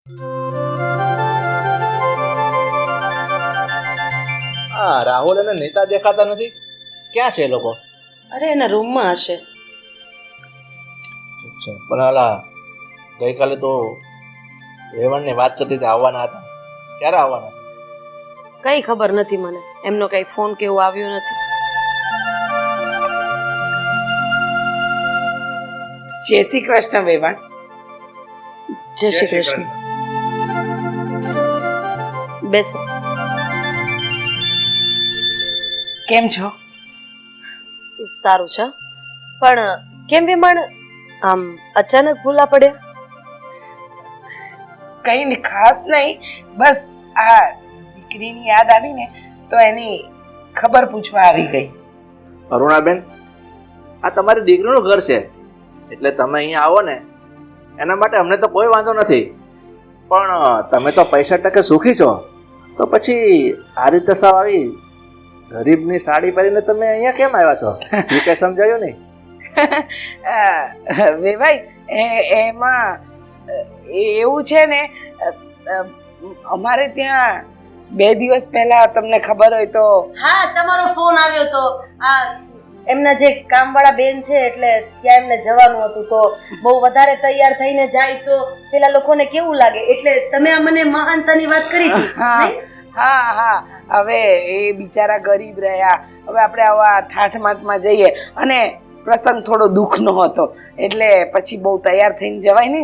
હા, રાહુલ અને નીતા દેખાતા નથી. ક્યાં છે એ લોકો? અરે એના રૂમમાં હશે. પણ હાલા ગઈકાલે તો રેવણને વાત કરતી હતી આવવાના હતા. ક્યારે આવવાના? કઈ ખબર નથી મને. એમનો કઈ ફોન કે એવું આવ્યો નથી. જય શ્રી કૃષ્ણ વેવાણ. જય શ્રી કૃષ્ણ. બેસો. કેમ છો? સારું છે. પણ કેમ વિમાન આમ અચાનક ભૂલા પડ્યા? કઈ ને ખાસ નહીં, બસ આ દીકરીની યાદ આવી ને તો એની ખબર પૂછવા આવી ગઈ. અરુણાબેન, આ તમારી દીકરીનું ઘર છે એટલે તમે અહીંયા આવો ને એના માટે અમને તો કોઈ વાંધો નથી. પણ તમે તો પૈસા ટકે સુખી છો, તો પછી આ રીતે સાવ આવી ગરીબની સાડી પહેરીને તમે અહીંયા કેમ આવ્યા છો? એ કઈ સમજાયું નહીં? વેવાઈ એમાં એવું છે ને, અમારે ત્યાં 2 દિવસ પહેલા તમને ખબર હોય તો હા, તમારો ફોન આવ્યો તો આ એમના જે કામવાળા બેન છે એટલે ત્યાં એમને જવાનું હતું, તો બહુ વધારે તૈયાર થઈને જાય તો પેલા લોકોને કેવું લાગે, એટલે તમે આ મને મહાનતાની વાત કરી હતી. હા હા, હવે એ બિચારા ગરીબ રહ્યા. હવે આપણે આવા ઠાઠમાઠમાં જઈએ અને પ્રસંગ થોડો દુઃખનો હતો એટલે પછી બહુ તૈયાર થઈને જવાય ને,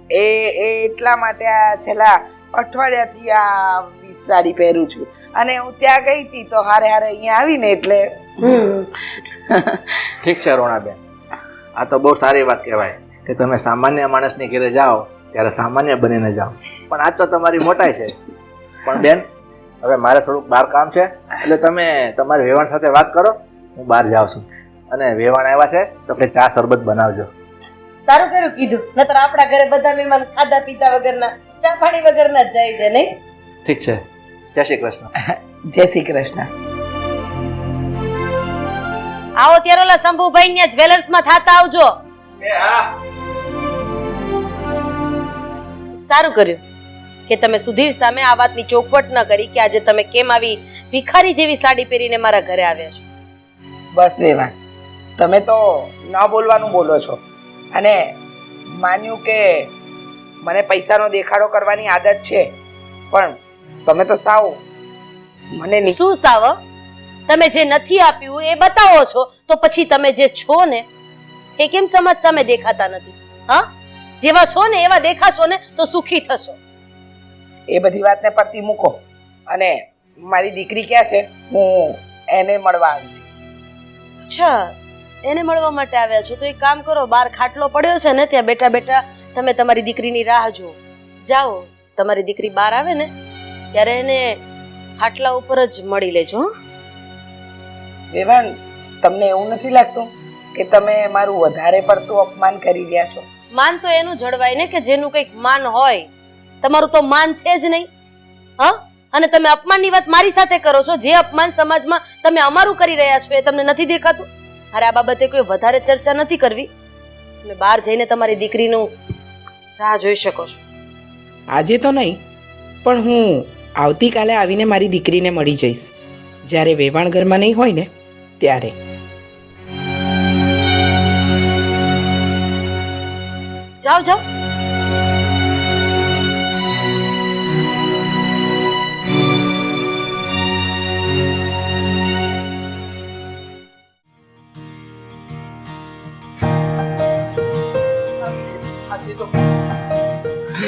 એટલા માટે આ છેલ્લા અઠવાડિયાથી આ 20 સાડી પહેરું છું. અને હું ત્યાં ગઈ હતી તો હારે અહીંયા આવીને એટલે ઠીક છે અરુણાબેન, આ તો બહુ સારી વાત કહેવાય કે તમે સામાન્ય માણસની ઘરે જાઓ ત્યારે સામાન્ય બનીને જાઓ. પણ આજ તો તમારી મોટાઈ છે. પણ બેન, હવે મારે થોડુંક બહાર કામ છે એટલે તમે તમારી વેવાણ સાથે વાત કરો, હું બહાર જાઉં છું. અને વેવાણ આવ્યા છે તો કે ચા શરબત બનાવજો. સારું કર્યું કીધું, નતર આપણા ઘરે બધા મહેમાન ખાધા પીતા વગરના, ચા પાણી વગરના જ જાય છે નહીં? ઠીક છે, જય શ્રી કૃષ્ણ. જય શ્રી કૃષ્ણ. આવો ત્યારે ઓલા શંભુભાઈ ને જ્વેલર્સમાં થાતા આવજો. સારું કર્યું કે તમે સુધીર સામે આ વાતની ચોખવટ ન કરી કે આજે તમે કેમ આવી ભિખારી જેવી સાડી પહેરીને મારા ઘરે આવ્યા છો. બસ વેવાણ, તમે તો ન બોલવાનું બોલો છો અને માન્યું કે મને પૈસાનો દેખાડો કરવાની આદત છે, પણ તમે તો સાવ મને શું સાવ? તમે જે નથી આપ્યું એ બતાવો છો, તો પછી તમે જે છો ને એ કેમ સમાજ સામે દેખાતા નથી? હા, જેવા છો ને એવા દેખાશો ને તો સુખી થશો. એ બધી વાતને પરથી મૂકો અને મારી દીકરી ક્યાં છે? હું એને મળવા આવી. અચ્છા, એને મળવા માટે આવ્યા છો? તો એક કામ કરો, બહાર ખાટલો પડ્યો છે ને ત્યાં બેઠા બેઠા તમે તમારી દીકરીની રાહ જુઓ. જાઓ, તમારી દીકરી બહાર આવે ને ત્યારે એને ખાટલા ઉપર જ મળી લેજો. વેવાણ, તમને એવું નથી લાગતું કે તમે મારું વધારે પડતું અપમાન કરી રહ્યા છો? માન તો એનું જળવાય ને કે જેનું કંઈક માન હોય. તમારું તો માન છે જ નહીં. હા, અને તમે અપમાનની વાત મારી સાથે કરો છો. જે અપમાન સમાજમાં તમે અમારું કરી રહ્યા છો એ તમને નથી દેખાતું? અરે આ બાબતે કોઈ વધારે ચર્ચા નથી કરવી. તમે બહાર જઈને તમારી દીકરીનું રાહ જોઈ શકો છો. આજે તો નહીં, પણ હું આવતીકાલે આવીને મારી દીકરીને મળી જઈશ, જ્યારે વેવાણ ઘરમાં નહીં હોય ને ત્યારે. જાઓ જાઓ.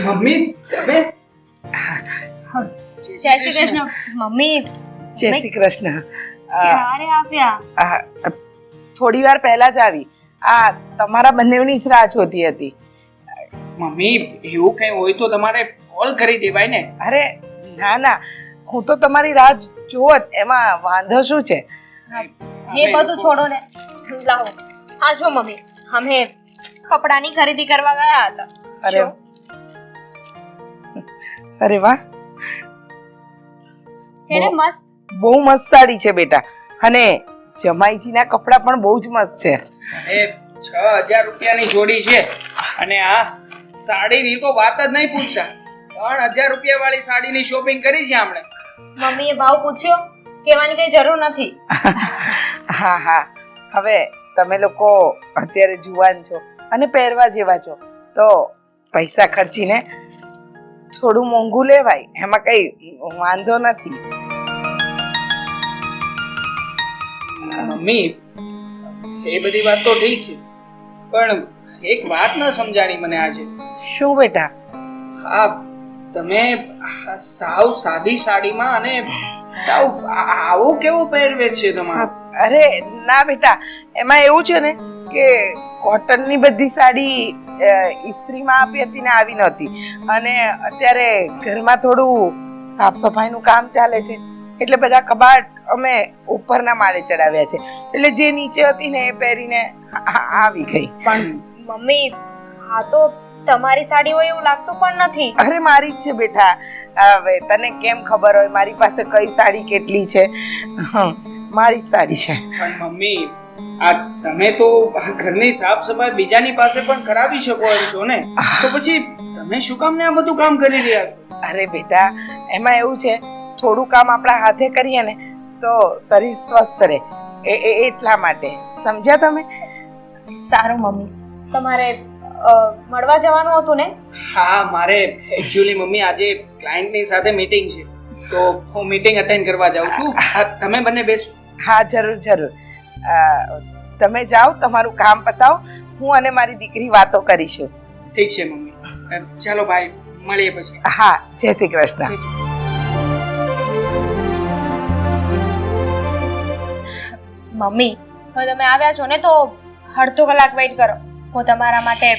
મમ્મી, તમે? જય શ્રી કૃષ્ણ મમ્મી. જય શ્રી કૃષ્ણ. ક્યારે આવ્યા? થોડી વાર પહેલા જ આવી. આ તમારા બંનેની જ રાહ જોતી હતી. મમ્મી, એવું કઈ હોય તો તમારે કોલ કરી દેવાય ને. અરે ના ના, હું તો તમારી રાહ જોત, એમાં વાંધો શું છે? એ બધું છોડો ને, લાવો આ જો મમ્મી, અમે કપડાની ખરીદી કરવા ગયા હતા. અરે અરે વાહ, છે ને મસ્ત? બહુ મસ્ત સાડી છે બેટા, અને જમાઈજીના કપડા પણ બહુ જ મસ્ત છે. એ 6000 રૂપિયાની જોડી છે અને આ સાડીની તો વાત જ નહીં પૂછતા. ₹3000 વાળી સાડીની શોપિંગ કરી છે આપણે. મમ્મીએ ભાવ પૂછ્યો, કહેવાની કઈ જરૂર નથી. હા હા, હવે તમે લોકો અત્યારે જુવાન છો અને પહેરવા જેવા છો, તો પૈસા ખર્ચીને થોડું મોંઘું લેવાય, એમાં કઈ વાંધો નથી. મમ્મી, એ બધી વાત તો ઠીક છે, પણ એક વાત ન સમજાણી મને આજે. શું બેટા? હા, તમે સાવ સાદી સાડીમાં અને સાવ આવો કેવો પહેરવેશ છે તમારો? અરે ના બેટા, એમાં એવું છે ને કે કોટનની બધી સાડી ઇસ્ત્રીમાં આપી હતી ને આવી નહોતી, અને અત્યારે ઘરમાં થોડું સાફ સફાઈનું કામ ચાલે છે, એટલે બધા કબાટ અમે ઉપરના માળે ચડાવ્યા છે, એટલે જે નીચે હતી ને એ પહેરીને આવી ગઈ. પણ મમ્મી, હા તો તમારી સાડી હોય એવું લાગતું પણ નથી. અરે મારી જ છે બેટા. હવે તને કેમ ખબર હોય મારી પાસે કઈ સાડી કેટલી છે? મારી જ સાડી છે. પણ મમ્મી, આ તમે તો આ ઘરની સાફ સફાઈ બીજાની પાસે પણ કરાવી શકો એમ છો ને, તો પછી તમે શું કામ ને આ બધું કામ કરી રહ્યા છો? અરે બેટા, એમાં એવું છે, થોડું કામ આપણા હાથે કરીએ ને તો શરીર સ્વસ્થ રહે, એટલા માટે. સમજ્યા તમે? સારું મમ્મી, તમારે મળવા જવાનું હતું ને? હા, મારે એકચ્યુઅલી મમ્મી આજે ક્લાયન્ટની સાથે મીટિંગ છે, તો હું મીટિંગ અટેન્ડ કરવા જાઉં છું. તમે બંને બેસો. હા, જરૂર જરૂર. તમે જાઓ, તમારું કામ પતાવો, હું અને મારી દીકરી વાતો કરીશું. ઠીક છે મમ્મી, ચાલો ભાઈ, મળીએ પછી. હા, જય શ્રી કૃષ્ણ. મમ્મી, હવે તમે આવ્યા છો ને તો અડધો કલાક વેઇટ કરો. હું તમારા માટે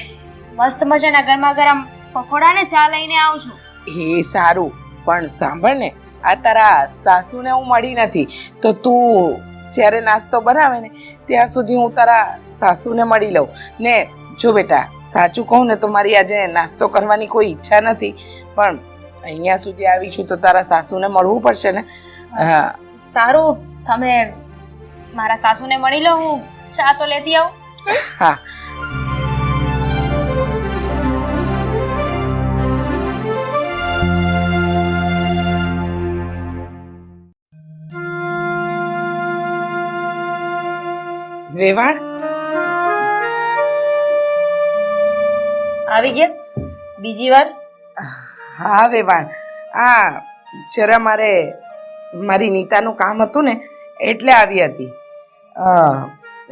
મસ્ત મજાના ગરમા ગરમ પકોડા ને ચા લઈને આવું છું. એ સારું, પણ સાંભળ ને, આ તારા સાસુને હું મળી નથી, તો તું જ્યારે નાસ્તો બનાવે ને ત્યાં સુધી હું તારા સાસુને મળી લઉં ને. જો બેટા, સાચું કહું ને તો મારી આજે નાસ્તો કરવાની કોઈ ઈચ્છા નથી, પણ અહીંયા સુધી આવી છું તો તારા સાસુને મળવું પડશે ને. સારું, તમે મારા સાસુને મળી લો, હું ચા તો લેતી આવું. હા. વેવાણ આવી ગયા બીજી વાર? હા વેવાણ, આ જરા મારી નીતાનું કામ હતું ને એટલે આવી હતી.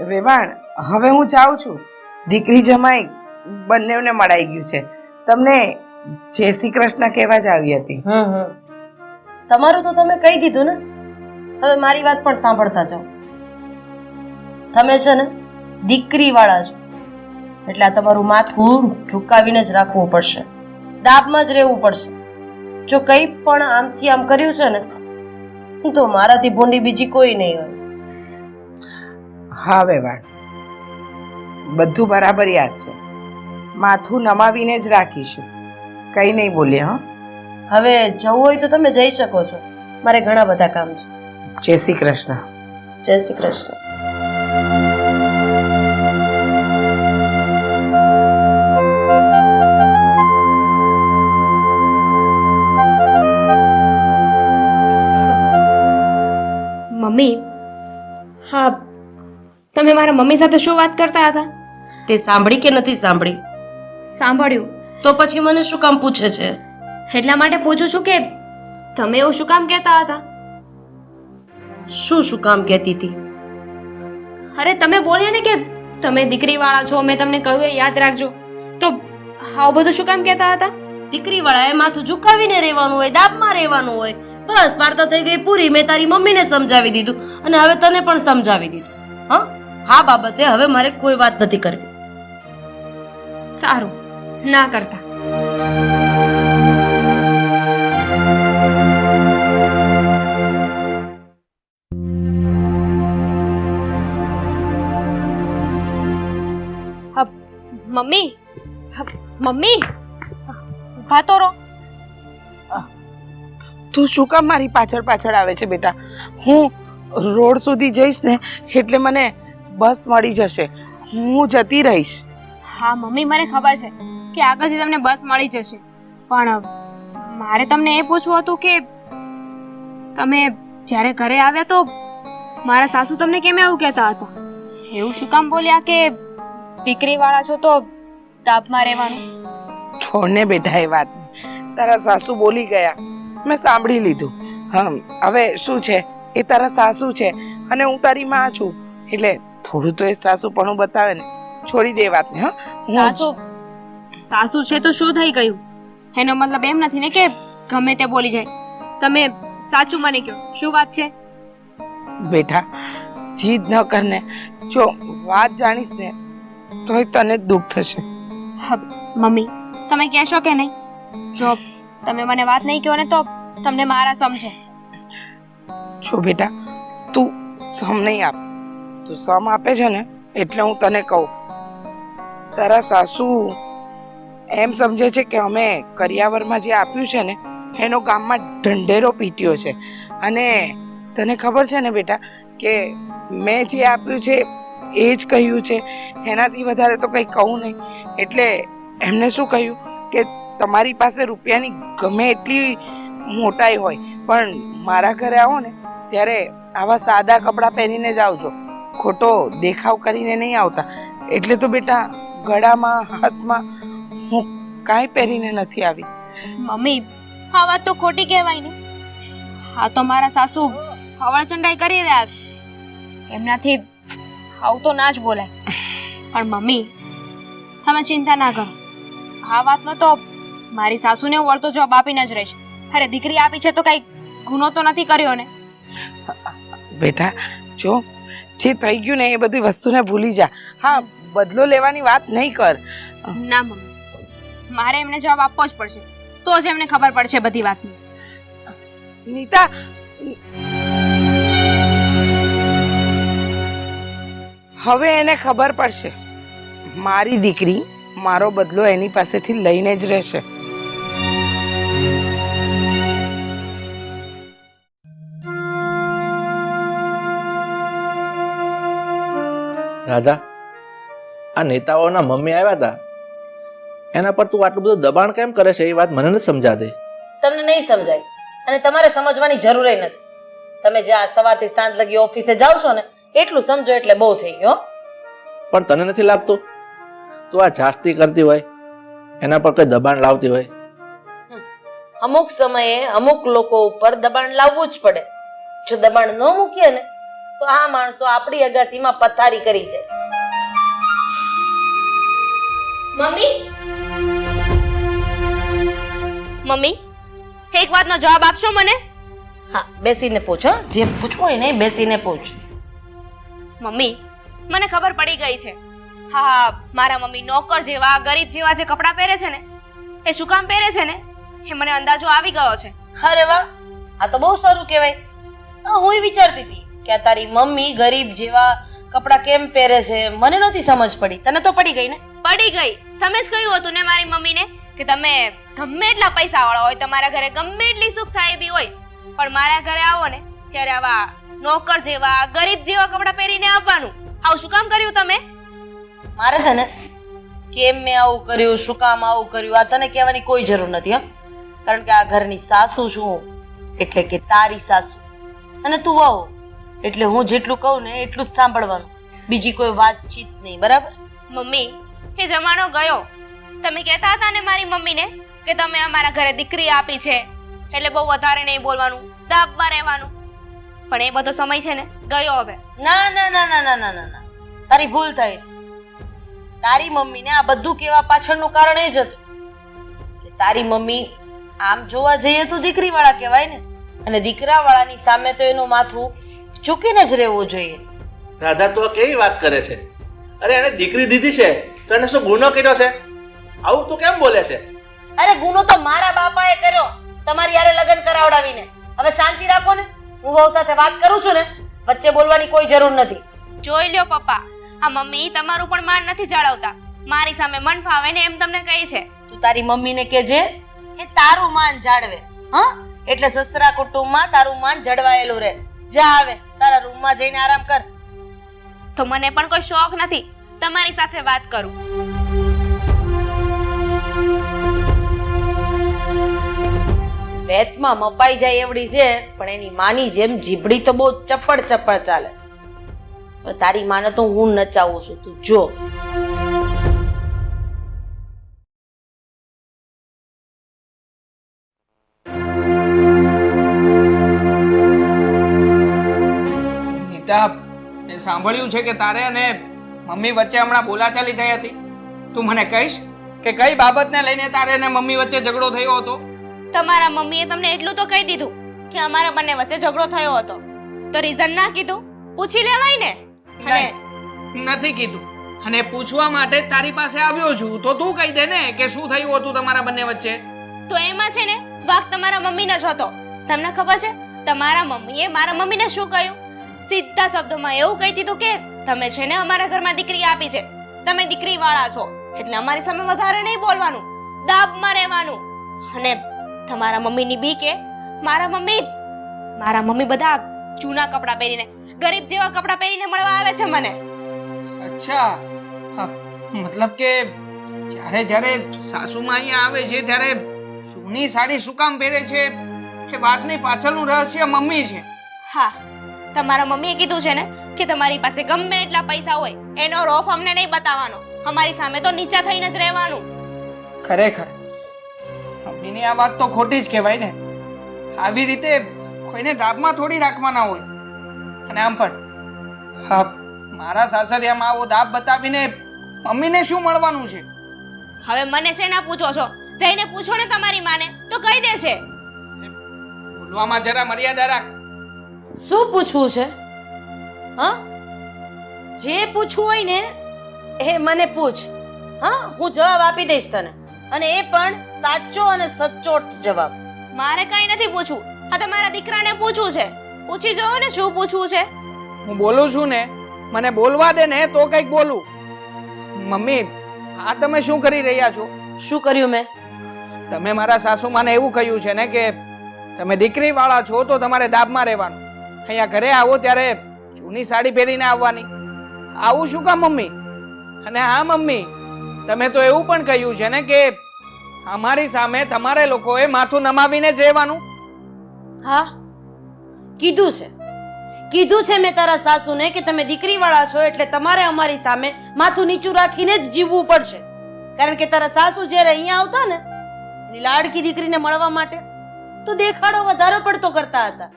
વેવાણ, હવે હું જાઉં છું. દીકરી જમાઈ બંનેને મળાઈ ગયું છે. તમને જય શ્રી કૃષ્ણ કહેવા જ આવી હતી. તમારું તો તમે કહી દીધું ને, હવે મારી વાત પણ સાંભળતા જાઓ. તમે છે ને દીકરી વાળા છો, એટલે આ તમારું માથું ઝુકાવીને જ રાખવું પડશે, દાબમાં જ રહેવું પડશે. જો કંઈ પણ આમથી આમ કર્યું છે ને તો મારાથી ભૂંડી બીજી કોઈ નહીં હોય. હા વેવાણ, બધું બરાબર યાદ છે. માથું નમાવીને જ રાખીશું, કંઈ નહીં બોલીએ. હા, હવે જવું હોય તો તમે જઈ શકો છો, મારે ઘણા બધા કામ છે. જય શ્રી કૃષ્ણ. જય શ્રી કૃષ્ણ. મમ્મી, હા, તમે મારા મમ્મી સાથે શું વાત કરતા હતા? તે સાંભળી કે નથી સાંભળી? સાંભળ્યું. તો પછી મને શું કામ પૂછે છે? એટલા માટે પૂછું છું કે તમે એવું શું કામ કહેતા હતા? શું કામ કહેતી હતી? અરે તમે બોલ્યા ને કે તમે દીકરી વાળા છો, મેં તમને કહ્યું એ યાદ રાખજો, તો આવું બધું શું કામ કહેતા હતા? દીકરી વાળા એ માથું ઝુકાવીને રહેવાનું હોય, દાબમાં રહેવાનું હોય. બસ વાર્તા થઈ ગઈ પૂરી. મેં તારી મમ્મીને સમજાવી દીધું અને હવે તને પણ સમજાવી દીધું. હા, બાબતે હવે મારે કોઈ વાત નથી કરવી. સારું, ના કરતા. મમ્મી, મમ્મી, ઊભા તો રહો. તું શું કામ મારી પાછળ પાછળ આવે છે બેટા? હું રોડ સુધી જઈશ ને એટલે મને બસ મળી જશે, હું જતી રહીશ. હા મમ્મી, મને ખબર છે કે આગળથી તમને બસ મળી જશે, પણ મારે તમને એ પૂછવું હતું કે તમે જ્યારે ઘરે આવ્યા તો મારા સાસુ તમને કેમ એવું કહેતા હતા? એવું શું કામ બોલ્યા કે દીકરીવાળા છો તો તાપમાં રહેવાનું? છોડને બેટા એ વાત, તારા સાસુ બોલી ગયા, મેં સાંભળી લીધું. હવે શું છે, એ તારા સાસુ છે અને હું તારી માં છું, એટલે થોડું તો એ સાસુ પણ બતાવે ને. છોડી દે વાતને. હા, સાસુ સાસુ છે તો શું થઈ ગયું? એનો મતલબ એમ નથી ને કે ગમે તે બોલી જાય. તમે સાચું મને કહો, શું વાત છે? બેટા જીદ ન કરને, જો વાત જાણીશ ને તોય તને દુઃખ થશે. મમ્મી તમે કહેશો કે નહીં? જો તમે મને વાત નહીં કહો ને તો તમને મારા સમજે. જો બેટા તું સમ નહીં આપ, તું સમ આપે છે ને એટલે હું તને કહું. તારા સાસુ એમ સમજે છે કે અમે કરિયાવરમાં જે આપ્યું છે ને એનો ગામમાં ઢંઢેરો પીટ્યો છે, અને તને ખબર છે ને બેટા કે મેં જે આપ્યું છે એ જ કહ્યું છે, એનાથી વધારે તો કંઈ કહું નહીં. એટલે એમને શું કહ્યું કે તમારી પાસે રૂપિયાની ગમે એટલી મોટાઈ હોય પણ મારા ઘરે આવો ને ત્યારે આવા સાદા કપડાં પહેરીને જ આવજો, ખોટો દેખાવ કરીને નહીં આવતા. એટલે તો બેટા ગળામાં હાથમાં હું કાંઈ પહેરીને નથી આવી. મમ્મી આ વાત તો ખોટી કહેવાય ને. હા તો મારા સાસુ હવળચંડાઈ કરી રહ્યા છે, એમનાથી આવું તો ના જ બોલાય. પણ મમ્મી તમે ચિંતા ના કરો, આ વાતનો તો મારી સાસુને હું વળતો જવાબ આપીને જ રહીશ. અરે દીકરી આપી છે તો કઈ ગુનો તો નથી કર્યો ને. બેટા જો જે થઈ ગયું ને એ બધી વસ્તુને ભૂલી જા. હા, બદલો લેવાની વાત નહીં કર. ના મમ્મી, મારે એમને જવાબ આપવો જ પડશે, તો જ એમને ખબર પડશે બધી વાતની. નીતા, હવે એને ખબર પડશે મારી દીકરી મારો બદલો એની પાસેથી લઈને જ રહેશે. રાધા, આ નેતાઓના મમ્મી આવ્યા હતા, એના પર તું આટલું બધું દબાણ કેમ કરે છે એ વાત મને નથી સમજાતી. તમને નહીં સમજાય અને તમારે સમજવાની જરૂર નથી. તમે જ્યાં સવારથી સાંજ લગી ઓફિસે જાવ છો ને એટલું સમજો એટલે બહુ થઈ ગયો. પણ તને નથી લાગતું તું આ જાસ્તી કરતી હોય, એના પર કઈ દબાણ લાવતી હોય? અમુક સમયે અમુક લોકો ઉપર દબાણ લાવવું જ પડે. જો દબાણ ન મૂકીએ ને તો આ માણસો આપણી અગાસીમાં પથારી કરી જાય. મમ્મી એક વાતનો જવાબ આપશો મને? હા, બેસીને પૂછો, જે પૂછવું હોય ને એ બેસીને પૂછ. મમ્મી મને ખબર પડી ગઈ છે. હા, મારા મમ્મી નોકર જેવા ગરીબ જેવા જે કપડાં પહેરે છે ને એ શું કામ પહેરે છે ને એ મને અંદાજો આવી ગયો છે. અરે વાહ, આ તો બહુ સારું કહેવાય. હું વિચારતી હતી કે આ તારી મમ્મી ગરીબ જેવા કપડાં કેમ પહેરે છે, મને નહોતી સમજ પડી. તને તો પડી ગઈ ને? પડી ગઈ. તમે જ કહ્યું હતું ને મારી મમ્મીને કે તમે ગમે એટલા પૈસા વાળા હોય, તમારા ઘરે ગમે એટલી સુખ સાહેબી હોય, પણ મારા ઘરે આવો ને ત્યારે આવા નોકર જેવા ગરીબ જેવા કપડાં પહેરીને આવવાનું. આવું શું કામ કર્યું તમે? મારે છે ને કેમ મેં આવું કર્યું, શું કામ આવું કર્યું, આ તને કહેવાની કોઈ જરૂર નથી. કારણ કે આ ઘરની સાસુ છું, એટલે કે તારી સાસુ, અને તું વહુ, એટલે હું જેટલું કહું ને એટલું જ સાંભળવાનું, બીજી કોઈ વાતચીત નહીં. બરાબર? મમ્મી એ જમાનો ગયો. તમે કહેતા હતા ને મારી મમ્મીને કે તમે અમારા ઘરે દીકરી આપી છે એટલે બહુ વધારે નહીં બોલવાનું, દાબમાં રહેવાનું. પણ એ બધો સમય છે ને ગયો હવે. ના ના ના ના ના ના ના, તારી ભૂલ થઈ છે. તારી મમ્મીને આ બધું કહેવા પાછળનું કારણ એ જ હતું કે તારી મમ્મી આમ જોવા જઈએ તો દીકરીવાળા કહેવાય ને, અને દીકરાવાળાની સામે તો એનું માથું ઝૂકીને જ રહેવું જોઈએ. રાધા, તું આ કેવી વાત કરે છે? અરે એને દીકરી દીધી છે તો એને શું ગુનો કર્યો છે? આવું તું કેમ બોલે છે? અરે ગુનો તો મારા બાપાએ કર્યો, તમારી યારે લગ્ન કરાવડાવીને. હવે શાંતિ રાખો ને, હું વહુ સાથે વાત કરું છું ને, વચ્ચે બોલવાની કોઈ જરૂર નથી. જોઈ લ્યો પપ્પા, આ મમ્મી તમારું પણ માન નથી જાળવતા. મારી સામે મન ફાવે ને એમ તમને કહી છે. તું તારી મમ્મીને કહેજે એ તારું માન જાળવે. હા, એટલે સસરા કુટુંબમાં તારું માન જળવાયેલું રહે. જા, આવે તારા રૂમમાં જઈને આરામ કર. તો મને પણ કોઈ શોખ નથી તમારી સાથે વાત કરું. વેતમાં મપાઈ જાય એવડી છે, પણ એની માની જેમ જીભડી તો બહુ ચપ્પડ ચપ્પડ ચાલે. હવે તારી માને તો હું નચાવું છું, તું જો. નીતા, મેં સાંભળ્યું છે કે તારે અને મમ્મી વચ્ચે હમણાં બોલાચાલી થઈ હતી. તું મને કહીશ કે કઈ બાબતને લઈને તારે અને મમ્મી વચ્ચે ઝઘડો થયો હતો? તમારા મમ્મીએ તમને એટલું તો કહી દીધું કે અમારા બંને વચ્ચે ઝઘડો થયો હતો, તો રીઝન ના કીધું? પૂછી લેવાય ને. નહીં, નથી કીધું. અને પૂછવા માટે જ તારી પાસે આવ્યો છું, તો તું કહી દે ને કે શું થયું હતું તમારા બંને વચ્ચે. તો એમાં છે ને વાક તમારા મમ્મીનો જ હતો. તમને ખબર છે તમારા મમ્મીએ મારા મમ્મીને શું કહ્યું? સીધા શબ્દોમાં એવું કહી દીધું કે તમે છે ને અમારા ઘરમાં દીકરી આપી છે, તમે દીકરી વાળા છો, એટલે અમારી સામે વધારે નહીં બોલવાનું, દાબમાં રહેવાનું. અને તમારા મમ્મીની બી કે મારા મમ્મી બધા જૂના કપડાં પહેરીને, ગરીબ જેવા કપડાં પહેરીને મળવા આવે છે મને. અચ્છા, હા, મતલબ કે જ્યારે સાસુમાં અહીંયા આવે છે ત્યારે જૂની સાડી શું કામ પહેરે છે કે વાતની પાછળનું રહસ્ય મમ્મી છે. હા, તમારા મમ્મીએ કીધું છે ને કે તમારી પાસે ગમે એટલા પૈસા હોય એનો રોફ અમને નહીં બતાવવાનો, અમારી સામે તો નીચા થઈને જ રહેવાનું. ખરેખર મમ્મીની આ વાત તો ખોટી જ કહેવાય ને. આવી રીતે કોઈને દાબમાં થોડી રાખવાના હોય. અને આમ પણ હા, મારા સાસરિયામાં આવો દાબ બતાવીને મમ્મીને શું મળવાનું છે? હવે મને છે ના પૂછો છો? જઈને પૂછો ને તમારી માને, તો કહી દેશે. બોલવામાં જરા મર્યાદા રાખ. શું પૂછવું છે? હા, જે પૂછવું હોય ને એ મને પૂછ. હા, હું જવાબ આપી દઈશ તને, અને એ પણ સાચો અને સચોટ જવાબ. મારે કઈ નથી પૂછવું, આ તમારા દીકરાને પૂછવું છે. પૂછી જોવો ને શું પૂછવું છે. હું બોલું છું ને, મને બોલવા દે ને તો કંઈક બોલું. મમ્મી, આ તમે શું કરી રહ્યા છો? શું કર્યું મેં? તમે મારા સાસુમાને એવું કહ્યું છે ને કે તમે દીકરી વાળા છો તો તમારે દાબમાં રહેવાનું, અહીંયા ઘરે આવો ત્યારે જૂની સાડી પહેરીને આવવાની. આવું શું કામ મમ્મી? અને હા મમ્મી, તમે તો એવું પણ કહ્યું છે ને કે અમારી સામે તમારે લોકોએ માથું નમાવીને જ રહેવાનું. હા, કીધું છે મેં તારા સાસુને કે તમે દીકરી વાળા છો એટલે તમારે અમારી સામે માથું નીચું રાખીને જ જીવવું પડશે. કારણ કે તારા સાસુ જ્યારે અહીંયા આવતા ને એની લાડકી દીકરીને મળવા માટે તો દેખાડો વધારે પડતો કરતા હતા.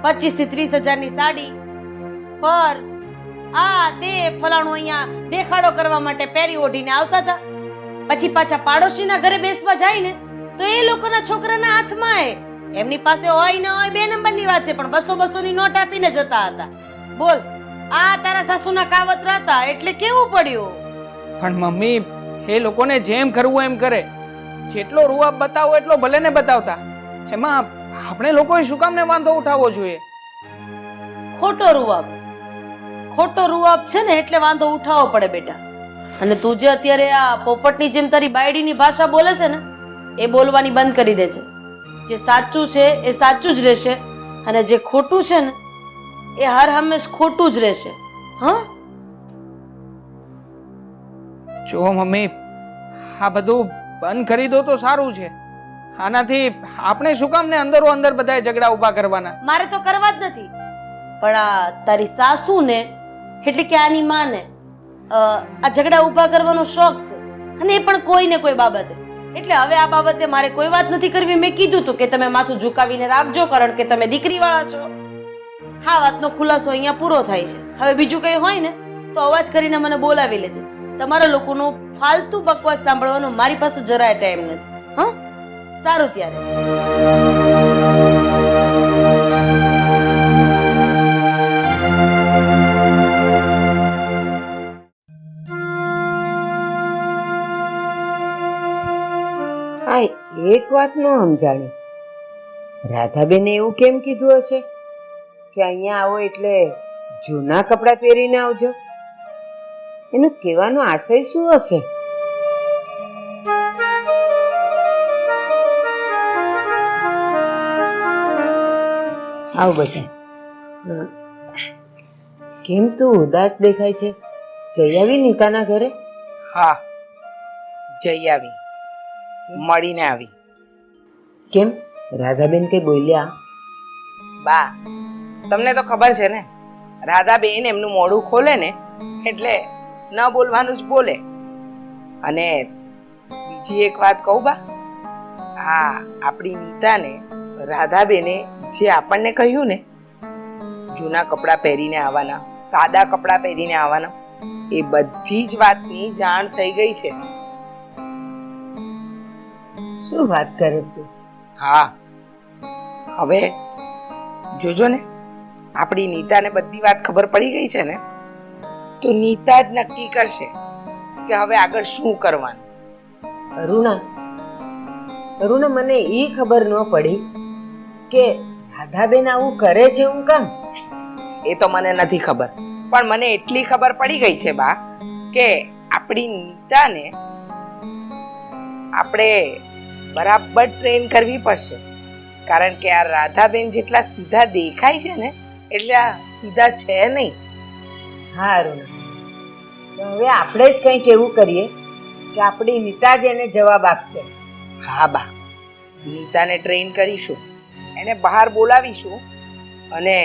25 થી 30 હજારની સાડી, પર્સ, આ તે ફલાણું અહીંયા દેખાડો કરવા માટે પહેરી ઓઢીને આવતા હતા. પછી પાછા પાડોશીના ઘરે બેસવા જાય ને તો એ લોકોના છોકરાના હાથમાં એમની પાસે હોય ન હોય બે નંબરની વાત છે, પણ 200 ની નોટ આપીને જતા હતા. બોલ, આ તારા સાસુના કાવતરા હતા એટલે કેવું પડ્યું? પણ મમ્મી, એ લોકોને જેમ કરવું એમ કરે. જેટલો રૂઆબ બતાવો એટલો ભલે ને બતાવતા, એમાં આપણે લોકોએ શું કામ ને વાંધો ઉઠાવવો જોઈએ? ખોટો રૂઆબ છે ને એટલે વાંધો ઉઠાવવો પડે બેટા. અને તું જે અત્યારે આ પોપટની જેમ તારી બાયડીની ભાષા બોલે છે ને એ બોલવાની બંધ કરી દે છે. જે સાચું છે એ સાચું જ રહેશે, અને જે ખોટું છે ને એ હર હંમેશ ખોટું જ રહેશે. હા, જો મમ્મી, આ બધું બંધ કરી દો તો સારું છે. આનાથી આપણે શું કામ ને અંદરો અંદર બધાય ઝઘડા ઊભા કરવાના? મારે તો કરવા જ નથી, પણ આ તારી સાસુને એટલે કે આની માને આ ઝઘડા ઊભા કરવાનો શોખ છે, અને એ પણ કોઈ ને કોઈ બાબતે. એટલે હવે આ બાબતે મારે કોઈ વાત નથી કરવી. મેં કીધું તું કે તમે માથું ઝુકાવીને રાખજો, કારણ કે તમે દીકરી વાળા છો. હા, વાતનો ખુલાસો અહીંયા પૂરો થાય છે. હવે બીજું કઈ હોય ને તો અવાજ કરીને મને બોલાવી લેજે. તમારા લોકોનો ફાલતુ બકવાસ સાંભળવાનો મારી પાસે જરાય ટાઈમ નથી. હા, સારું ત્યારે. એક વાત ન સમજાણી, રાધાબેને એવું કેમ કીધું હશે કે અહીંયા આવો એટલે જૂના કપડાં પહેરીને આવજો? એનો કહેવાનો આશય શું હશે? આવ બેટા, કેમ તું ઉદાસ દેખાય છે? જઈ આવી નીતાના ઘરે? હા, જઈ આવી, મળીને આવી. કેમ, રાધાબેન કઈ બોલ્યા? બા, તમને તો ખબર છે ને, રાધાબેન એમનું મોઢું ખોલે ને એટલે ન બોલવાનું જ બોલે. અને બીજી એક વાત કહું બા, આ આપણી નીતાને રાધાબેને જે આપણને કહ્યું ને, જૂના કપડાં પહેરીને આવવાના, સાદા કપડાં પહેરીને આવવાના, એ બધી જ વાતની જાણ થઈ ગઈ છે. શું વાત કરે તું? હા, હવે જોજો ને, આપણી નીતાને બધી વાત ખબર પડી ગઈ છે ને, તો નીતા જ નક્કી કરશે કે હવે આગળ શું કરવાનું. અરુણા, મને એ ખબર ન પડી કે રાધાબેન આવું કરે છે. હું કામ? એ તો મને નથી ખબર, પણ મને એટલી ખબર પડી ગઈ છે બા કે આપણી નીતાને આપણે બરાબર ટ્રેન કરવી પડશે. કારણ કે આ રાધાબેન જેટલા સીધા દેખાય છે ને એટલા સીધા છે નહીં. હા અરુણા, તો હવે આપણે જ કંઈક એવું કરીએ કે આપણી નીતા જ એને જવાબ આપશે. હા બા, નીતાને ટ્રેન કરીશું, એને બહાર બોલાવીશું અને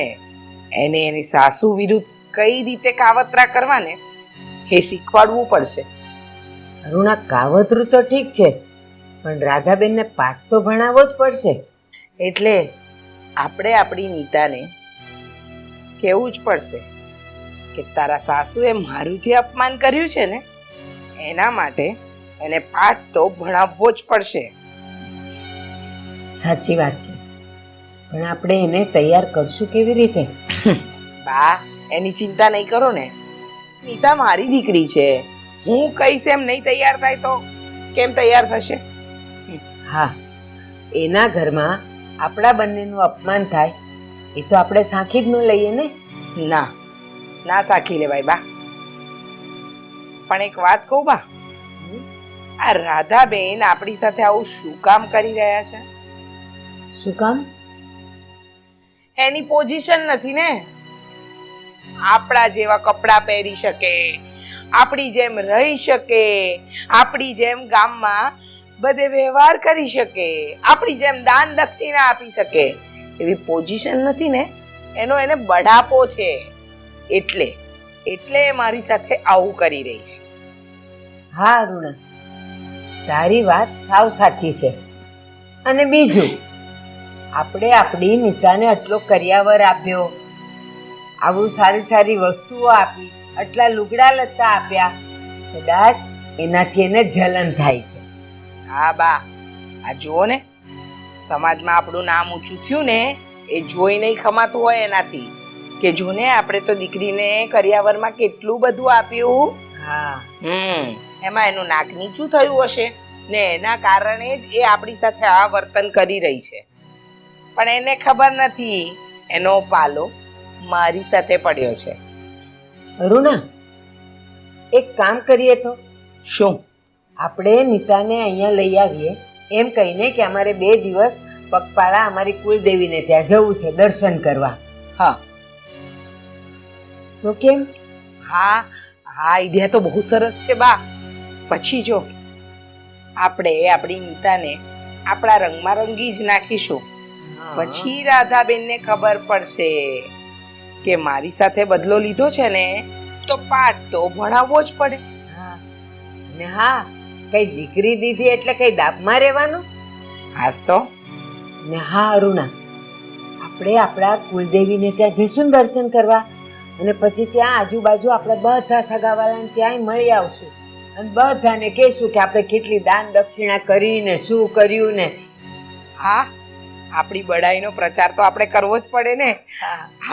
એને એની સાસુ વિરુદ્ધ કઈ રીતે કાવતરા કરવાને એ શીખવાડવું પડશે. અરુણા, કાવતરું તો ઠીક છે, પણ રાધાબેનને પાઠ તો ભણાવવો જ પડશે. એટલે આપણે આપણી નીતાને કહેવું જ પડશે કે તારા સાસુએ મારું જે અપમાન કર્યું છે ને એના માટે એને પાઠ તો ભણાવવો જ પડશે. સાચી વાત છે, પણ આપણે એને તૈયાર કરશું કેવી રીતે? બા, એની ચિંતા નહીં કરો ને, નીતા મારી દીકરી છે. હું કહીશ એમ નહીં તૈયાર થાય તો કેમ તૈયાર થશે? હા, એના ઘરમાં આપણા બંનેનું અપમાન થાય એ તો આપણે સાખી જ ન લઈએ ને. ના, ના સાખી લેવાય બા. પણ એક વાત કહું બા, આ રાધાબેન આપણી સાથે આવું શું કામ કરી રહ્યા છે? શું કામ? એની પોઝિશન નથી ને, આપણા જેવા કપડાં પહેરી શકે, આપણી જેમ રહી શકે, આપણી જેમ ગામમાં બધે વ્યવહાર કરી શકે, આપણી જેમ દાન દક્ષિણા આપી શકે એવી પોઝિશન નથી ને. એનો એને બઢાપો છે, એટલે એ મારી સાથે આવું કરી રહી છે. હા અરુણા, તારી વાત સાવ સાચી છે. અને બીજું, આપણે આપણી નીતાને આટલો કર્યાવર આપ્યો, આવું સારી સારી વસ્તુઓ આપી, આટલા લુગડા લત્તા આપ્યા, કદાચ એનાથી એને જલન થાય છે. હા બા, આ જુઓ ને, સમાજમાં આપણું નામ ઊંચું થયું ને એ જોઈ નહીં ખમાતું હોય એનાથી કે જો ને આપણે તો દીકરીને કર્યાવરમાં કેટલું બધું આપ્યું. હા, એમાં એનું નાક નીચું થયું હશે ને એના કારણે જ એ આપણી સાથે આ વર્તન કરી રહી છે. પણ એને ખબર નથી એનો પાલો મારી સાથે પડ્યો છે. અરુણા, એક કામ કરીએ તો. શું? આપણે નીતાને અહીંયા લઈ આવીએ એમ કહીને કે અમારે 2 દિવસ પગપાળા અમારી કુલદેવીને ત્યાં જવું છે દર્શન કરવા. હા, તો કેમ? હા, આઈડિયા તો બહુ સરસ છે બા. પછી જો આપણે આપણી નીતાને આપણા રંગમાં રંગી જ નાખીશું, પછી રાધાબેનને ખબર પડશે કે મારી સાથે બદલો લીધો છે ને તો પાઠ તો ભણાવવો જ પડે. ને હા, કઈ દીકરી દીધી એટલે કઈ દાબમાં રહેવાનું? હાસ તો. ને હા અરુણા, આપણે આપણા કુલદેવીને ત્યાં જઈશું ને દર્શન કરવા, અને પછી ત્યાં આજુબાજુ આપણે બધા સગાવાળાને ત્યાંય મળી આવશું અને બધાને કહેશું કે આપણે કેટલી દાન દક્ષિણા કરીને શું કર્યું ને. હા, આપણી બડાઈનો પ્રચાર તો આપણે કરવો જ પડે ને.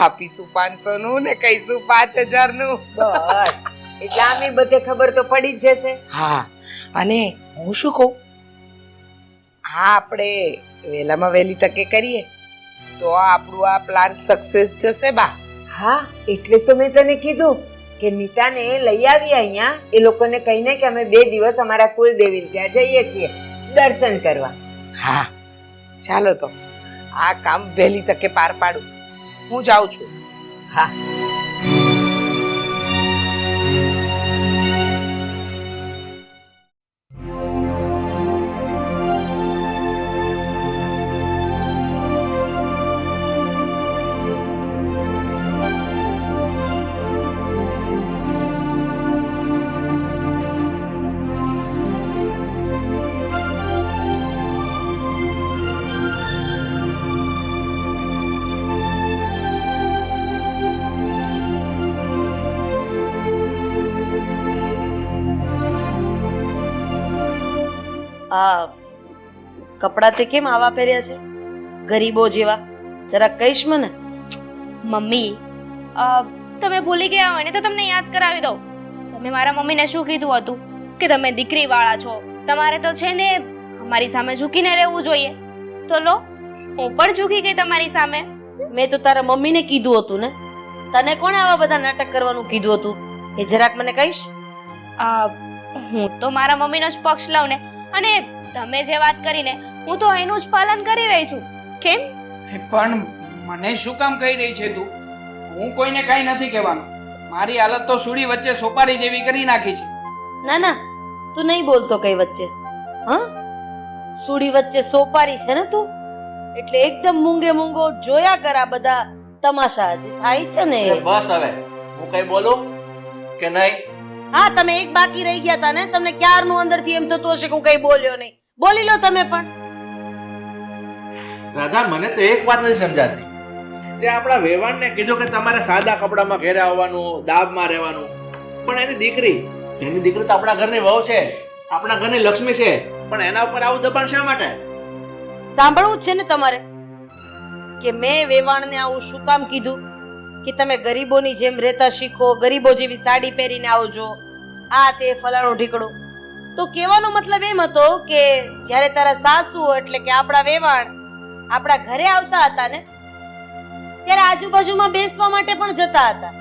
આપીશું 500 નું ને કહીશું 5000 નું. બસ, એટલે આમે બધે ખબર તો પડી જ જશે. હા, અને હું શું કહું, હા આપણે વહેલામાં વહેલી તકે કરીએ તો આપણું આ પ્લાન સક્સેસ જશે બા. હા, એટલે તો મેં તને કીધું કે નીતાને લઈ આવીએ અહીંયા, એ લોકોને કહીને કે અમે 2 દિવસ અમારા કુલદેવી ત્યાં જઈએ છીએ દર્શન કરવા. હા, ચાલો તો આ કામ વહેલી તકે પાર પાડું. હું જાઉં છું. હા. આ કપડાં તે કેમ આવા પહેર્યા છે ગરીબો જેવા? જરાક કહીશ મને. મમ્મી તમે ભૂલી ગયા હોય ને તો તમને યાદ કરાવી દઉં. તમે મારા મમ્મીને શું કીધું હતું કે તમે દીકરીવાળા છો, તમારે તો છે ને અમારી સામે ઝૂકીને રહેવું જોઈએ. તો લો, હું પણ ઝૂકી ગઈ તમારી સામે. મેં તો તારા મમ્મીને કીધું હતું ને. તને કોણે આવા બધા નાટક કરવાનું કીધું હતું એ જરાક મને કહીશ? હું તો મારા મમ્મીનો જ પક્ષ લઉં ને, અને તમે જે વાત કરીને હું તો એનું જ પાલન કરી રહી છું. કેમ? પણ મને શું કામ કહી રહી છે તું? હું કોઈને કઈ નથી કહેવાનું. મારી હાલત તો સુડી વચ્ચે સોપારી જેવી કરી નાખી છે. ના ના, તું નહીં બોલતો કઈ વચ્ચે. હા, સુડી વચ્ચે સોપારી છે ને તું, એટલે એકદમ મૂંગે મૂંગો જોયા કર આ બધા તમાશા જે થાય છે ને એ. બસ હવે હું કઈ બોલું કે નહીં? હા, તમે એક બાકી રહી ગયા હતા ને. તમને ક્યારનું અંદરથી એમ થતું હશે કે હું કઈ બોલ્યો નહીં. બોલી લો તમે પણ. રાધા, મને તો એક વાત નથી સમજાતી. તે આપણા વેવાણને કીધું કે તમારે સાદા કપડામાં ઘેરે આવવાનું, દાબમાં રહેવાનું, પણ એની દીકરી તો આપણા ઘરની વહુ છે, આપણા ઘરની લક્ષ્મી છે, પણ એના ઉપર આવું દબાણ શા માટે? સાંભળવું જ છે ને તમારે કે મેં વેવાણને આવું શું કામ કીધું કે તમે ગરીબોની જેમ રહેતા શીખો, ગરીબો જેવી સાડી પહેરીને આવજો, આ તે ફલાણું ઢીકડું. તો કહેવાનો મતલબ એમ હતો કે જ્યારે તારા સાસુ એટલે કે આપણા વેવાણ આપણા ઘરે આવતા હતા ને, ત્યારે આજુબાજુમાં બેસવા માટે પણ જતા હતા.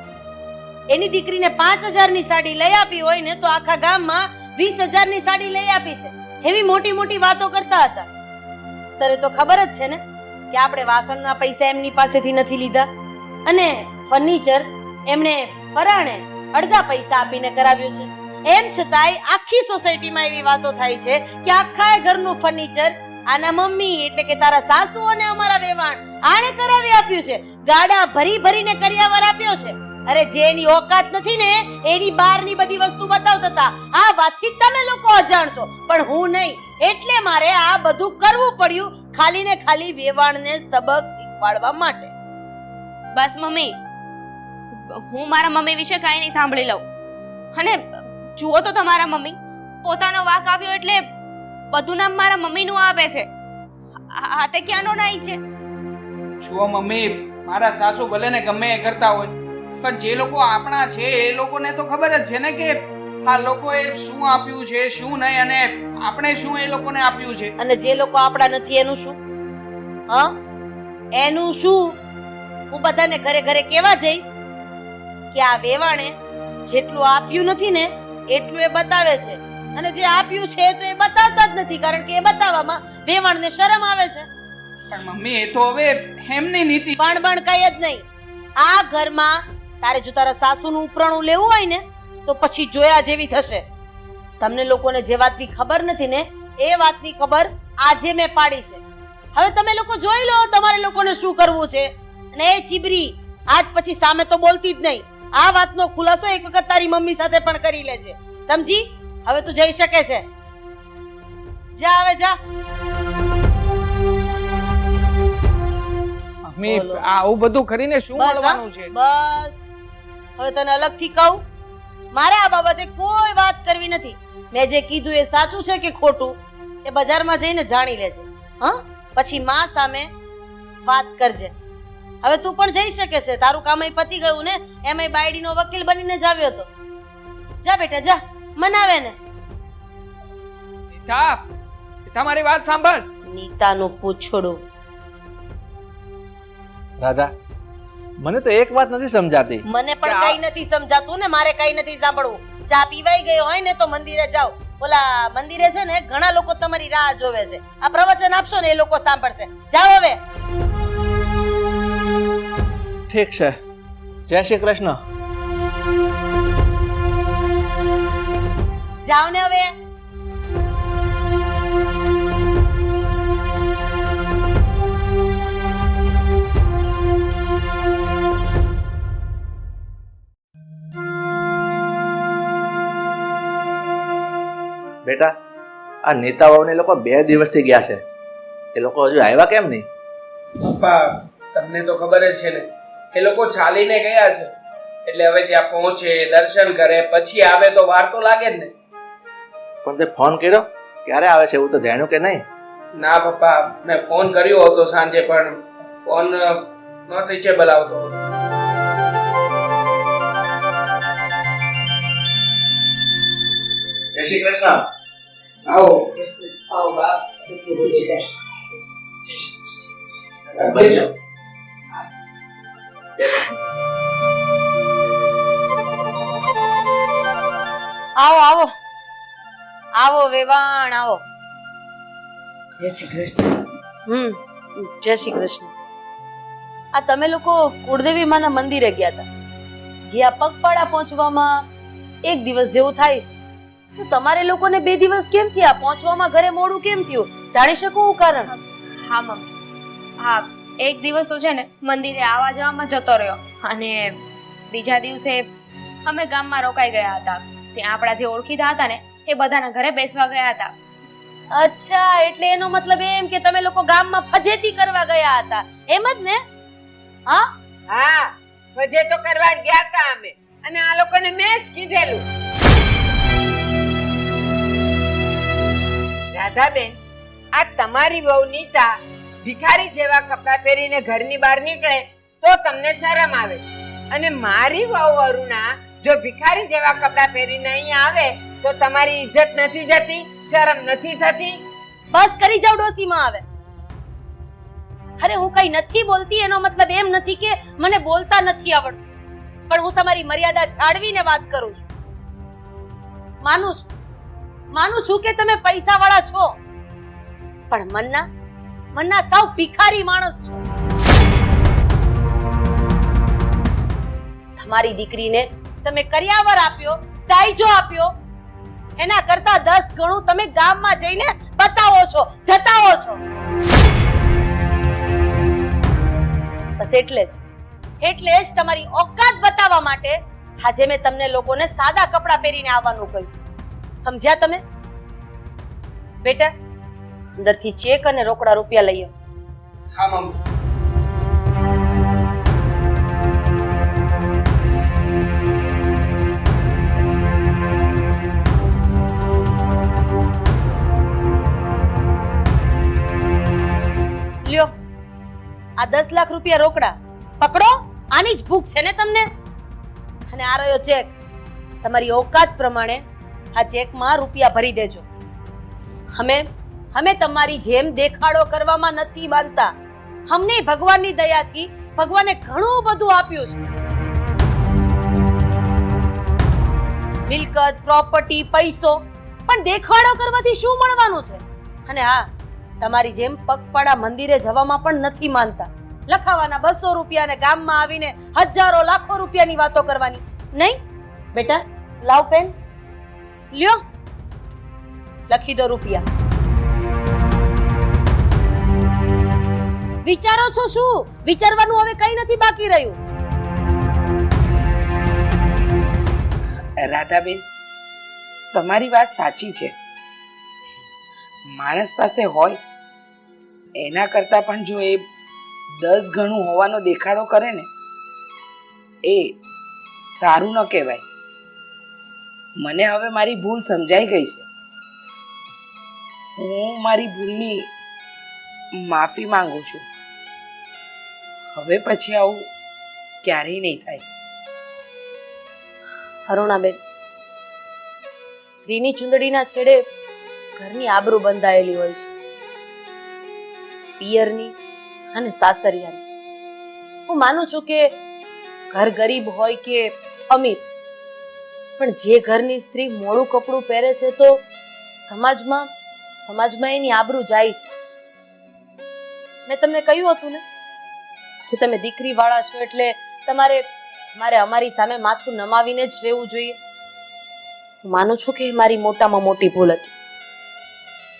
એની દીકરીને 5000ની સાડી લઈ આપી હોય ને તો આખા ગામમાં 20000ની સાડી લઈ આપી છે, એવી મોટી મોટી વાતો કરતા હતા. તને તો ખબર જ છે ને કે આપણે વાસણના પૈસા એમની પાસેથી નથી લીધા, અને ફર્નિચર એમણે પરાણે અડધા પૈસા આપીને કરાવ્યું છે. એમ છતાંય આખી સોસાયટીમાં એવી વાતો થાય છે કે આખા ઘરનું ફર્નિચર આના મમ્મી એટલે કે તારા સાસુ અને અમારા વેવાણ આણે કરાવી આપ્યું છે. ગાડા ભરી ભરીને કરિયાવર આપ્યો છે. અરે જેની ઓકાત નથી ને એની બહારની બધી વસ્તુ બતાવતા હતા. આ વાતથી તમે લોકો અજાણ છો, પણ હું નહીં. એટલે મારે આ બધું કરવું પડ્યું, ખાલી ને ખાલી વેવાણને સબક શીખવાડવા માટે. બસ મમ્મી, હું મારા મમ્મી વિશે કાંઈ નહીં સાંભળી લઉં. અને જુઓ તો તમારા મમ્મી પોતાનો વાંક આવ્યો એટલે બધું નામ મારા મમ્મીનું આપે છે. આ તે ક્યાંનો નાઈ છે? જુઓ મમ્મી, મારા સાસુ ભલે ને ગમે એ કરતા હોય, પણ જે લોકો આપણા છે એ લોકોને તો ખબર જ છે ને કે આ લોકોએ શું આપ્યું છે શું નહીં, અને આપણે શું એ લોકોને આપ્યું છે. અને જે લોકો આપણા નથી એનું શું? હા, એનું શું? હું બધાને ઘરે ઘરે કેવા જઈશ કે આ વેવાણે જેટલું આપ્યું નથી ને એટલું એ બતાવે છે, અને જે આપ્યું છે તો એ બતાવતા જ નથી, કારણ કે એ બતાવવામાં વેવાણને શરમ આવે છે. પણ મમ્મી, એ તો હવે એમની નીતિ. પણ કઈ જ નહીં. આ ઘરમાં તારે જો તારા સાસુનું ઉપરાણું લેવું હોય ને તો પછી જોયા જેવી થશે. તમને લોકોને જે વાતની ખબર નથી ને એ વાતની ખબર આજે મેં પાડી છે. હવે તમે લોકો જોઈ લો તમારે લોકોને શું કરવું છે. અને એ ચીબરી આજ પછી સામે તો બોલતી જ નહીં. આ વાતનો ખુલાસો એક વખત તારી મમ્મી સાથે પણ કરી લેજે, સમજી? હવે તું જઈ શકે છે. જા, હવે જા. મમ્મી, આવું બધું કરીને શું મળવાનું છે? બસ, હવે તને અલગથી કહું, મારે આ બાબતે કોઈ વાત કરવી નથી. મેં જે કીધું એ સાચું છે કે ખોટું એ બજારમાં જઈને જાણી લેજે. હા, પછી માં સામે વાત કરજે. હવે તું પણ જઈ શકે છે. તારું કામ પતી ગયું ને, એમાંય બાયડીનો વકીલ બનીને જ આવ્યો હતો. જા બેટા જા, મનાવે ને. તમારી વાત સાંભળ. નીતાનું પૂછડું. રાધા, મને તો એક વાત નથી સમજાતી. મને પણ કઈ નથી સમજાતું ને મારે કઈ નથી સાંભળવું. ચા પીવાઈ ગયો હોય ને તો મંદિરે જાઓ. ઓલા મંદિરે છે ને ઘણા લોકો તમારી રાહ જોવે છે. આ પ્રવચન આપશો ને એ લોકો સાંભળશે. જાઓ હવે. ઠીક છે. જય શ્રી કૃષ્ણ. જાઓ ને હવે. બેટા, આ નેતાઓને લોકો 2 દિવસથી ગયા છે, એ લોકો હજુ આવ્યા કેમ નહીં? પપ્પા, તમને તો ખબર જ છે ને, એ લોકો ચાલીને ગયા છે, એટલે હવે ત્યાં પહોંચે, દર્શન કરે, પછી આવે તો વાર તો લાગે જ ને. પણ તે ફોન કર્યો ક્યારે આવે છે એવું તો જાણ્યું કે નહીં? ના પપ્પા, મેં ફોન કર્યો હતો સાંજે પણ ફોન નોટ રીચેબલ આવતો હતો. જય શ્રી કૃષ્ણ. આવો આવો બા. આવો આવો આવો વેવાણ આવો. જય શ્રી કૃષ્ણ. જય શ્રી કૃષ્ણ. આ તમે લોકો કુળદેવી માના મંદિરે ગયા હતા, જ્યાં પગપાળા પહોંચવામાં 1 દિવસ જેવું થાય છે, તો તમારે લોકોને 2 દિવસ કેમ થયા? પહોંચવામાં ઘરે મોડું કેમ થયું? જાણી શકું હું કારણ? હા મમ્મી, હા 1 દિવસ તો છે ને મંદિરે આવવા જવામાં જતો રહ્યો, અને બીજા દિવસે અમે ગામમાં રોકાઈ ગયા હતા. ત્યાં આપણા જે ઓળખીતા હતા ને એ બધાના ઘરે બેસવા ગયા હતા. અચ્છા, એટલે એનો મતલબ એમ કે તમે લોકો ગામમાં ફજેતી કરવા ગયા હતા, એમ જ ને? હા હા, ફજે તો કરવા ગયા હતા અમે, અને આ લોકોને મેં જ કીધેલું. રાધાબેન, આ તમારી વહુ નીતા ભિખારી જેવા કપડાં પહેરીને ઘરની બહાર નીકળે તો તમને શરમ આવે, અને મારી વહુ અરુણા જો ભિખારી જેવા કપડાં પહેરીને અહીંયા આવે તો તમારી ઇજ્જત નથી જતી? શરમ નથી થતી? બસ કરી જાવ ડોસીમાં આવે. અરે હું કઈ નથી બોલતી એનો મતલબ એમ નથી કે મને બોલતા નથી આવડતું, પણ હું તમારી મર્યાદા જાળવીને વાત કરું છું. માનું છું કે તમે પૈસાવાળા છો, પણ મનના સાવ ભિખારી માણસ છો. તમારી દીકરીને તમે કર્યાવર આપ્યો, દાયજો આપ્યો, એના કરતા 10 ગણું તમે ગામમાં જઈને બતાવો છો, જતાવો છો. બસ એટલે જ તમારી ઓકાત બતાવવા માટે આજે મેં તમને લોકોને સાદા કપડાં પહેરીને આવવાનું કહ્યું. સમજ્યા તમે? બેટા, અંદરથી ચેક અને રોકડા રૂપિયા લઈ આવો. હા મમ્મી. લ્યો, આ 10 લાખ રૂપિયા રોકડા પકડો. આની જ ભૂખ છે ને તમને? અને આ રહ્યો ચેક. તમારી ઓકાત પ્રમાણે આ ચેકમાં રૂપિયા ભરી દેજો. અમે તમારી જેમ દેખાડો કરવામાં નથી માનતા. અમને ભગવાનની દયાથી ભગવાને ઘણું બધું આપ્યું છે, મિલકત, પ્રોપર્ટી, પૈસો, પણ દેખાડો કરવાથી શું મળવાનું છે? અને હા, તમારી જેમ પગપાળા મંદિરે જવામાં પણ નથી માનતા. લખાવાના 200 રૂપિયા ને ગામમાં આવીને હજારો લાખો રૂપિયાની વાતો કરવાની નહીં. બેટા, લાવ પેન, લ્યો, લખી દો રૂપિયા. વિચારો છો શું? વિચારવાનું હવે કઈ નથી બાકી રહ્યું. રાધાબેન, તમારી વાત સાચી છે. માણસ પાસે હોય એના કરતા પણ જો એ 10 ગણું હોવાનો દેખાડો કરે ને, એ સારું ન કહેવાય. મને હવે મારી ભૂલ સમજાઈ ગઈ છે. હું મારી ભૂલની માફી માંગુ છું. હવે પછી આવું ક્યારેય નહીં થાય. અરુણાબેન, સ્ત્રીની ચૂંદડીના છેડે ઘરની આબરૂ બંધાયેલી હોય છે, પિયરની અને સાસરિયાની. હું માનું છું કે ઘર ગરીબ હોય કે અમીર, પણ જે ઘરની સ્ત્રી મોડું કપડું પહેરે છે તો સમાજમાં એની આબરૂ જાય છે. મેં તમને કહ્યું હતું ને કે તમે દીકરી વાળા છો એટલે તમારે અમારી સામે માથું નમાવીને જ રહેવું જોઈએ. હું માનું છું કે મારી મોટામાં મોટી ભૂલ હતી.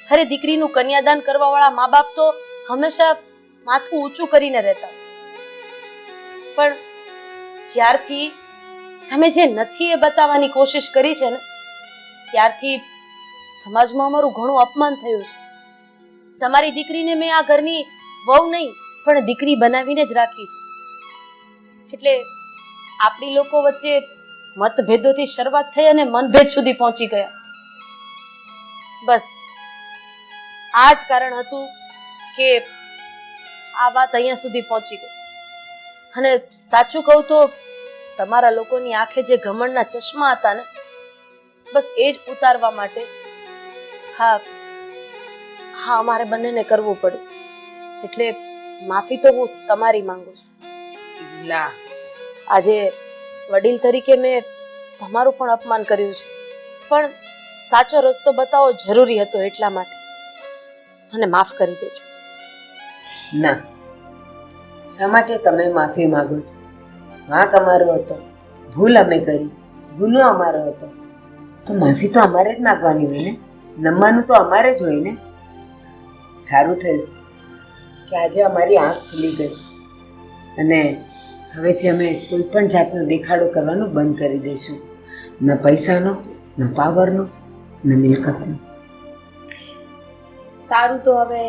અરે, દીકરીનું કન્યાદાન કરવા વાળા મા બાપ તો હંમેશા માથું ઊંચું કરીને રહેતા, પણ જ્યારથી તમે જે નથી એ બતાવવાની કોશિશ કરી છે ને, ત્યારથી સમાજમાં અમારું ઘણું અપમાન થયું છે. તમારી દીકરીને મેં આ ઘરની વહુ નહીં પણ દીકરી બનાવીને જ રાખી છે. એટલે આપણી લોકો વચ્ચે મતભેદોથી શરૂઆત થઈ અને મનભેદ સુધી પહોંચી ગયા. બસ આ જ કારણ હતું કે આ વાત અહીંયા સુધી પહોંચી ગઈ. અને સાચું કહું તો તમારા લોકોની આંખે જે ઘમંડના ચશ્મા હતા ને, બસ એ જ ઉતારવા માટે હા અમારે બંનેને કરવું પડ્યું. એટલે માફી તો હું તમારી માંગુ છું. ના, આજે વડીલ તરીકે મેં તમારું પણ અપમાન કર્યું છે, પણ સાચો રસ્તો બતાવવો જરૂરી હતો એટલા માટે મને માફ કરી દેજો. ના, શા માટે તમે માફી માંગો છો? વાંક અમારો હતો, ભૂલ અમે કરી, ગુનો અમારો હતો, તો માફી તો અમારે જ માંગવાની હોય ને, નમવાનું તો અમારે જ હોય ને. સારું થયું કે આજે અમારી આંખ ખુલી ગઈ અને હવેથી અમે કોઈ પણ જાતનો દેખાડો કરવાનું બંધ કરી દઈશું. ન પૈસાનો, ન પાવરનો, ન મિલકતનો. સારું, તો હવે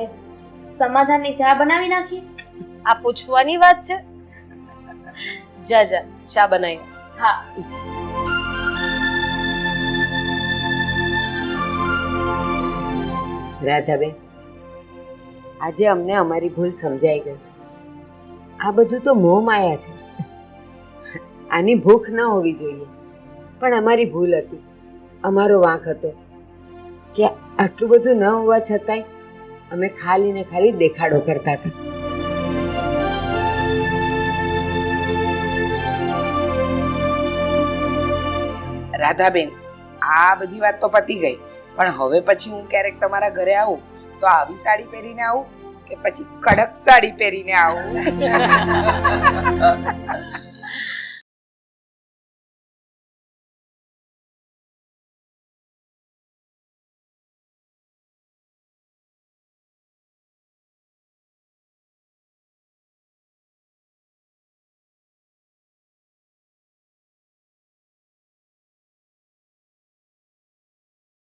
સમાધાનની ચા બનાવી નાખીએ. આ પૂછવાની વાત છે? જા જા ચા બનાવી. હા. રાધાબેન, આજે અમને અમારી ભૂલ સમજાઈ ગઈ. આ બધું તો મોહ માયા છે. આની ભૂખ ન હોવી જોઈએ, પણ અમારી ભૂલ હતી, અમારો વાંક હતો કે આટલું બધું ન હોવા છતાંય અમે ખાલી ને ખાલી દેખાડો કરતા હતા. રાધાબેન, આ બધી વાત તો પતી ગઈ, પણ હવે પછી હું ક્યારેક તમારા ઘરે આવું તો આવી સાડી પહેરીને આવું કે પછી કડક સાડી પહેરીને આવું?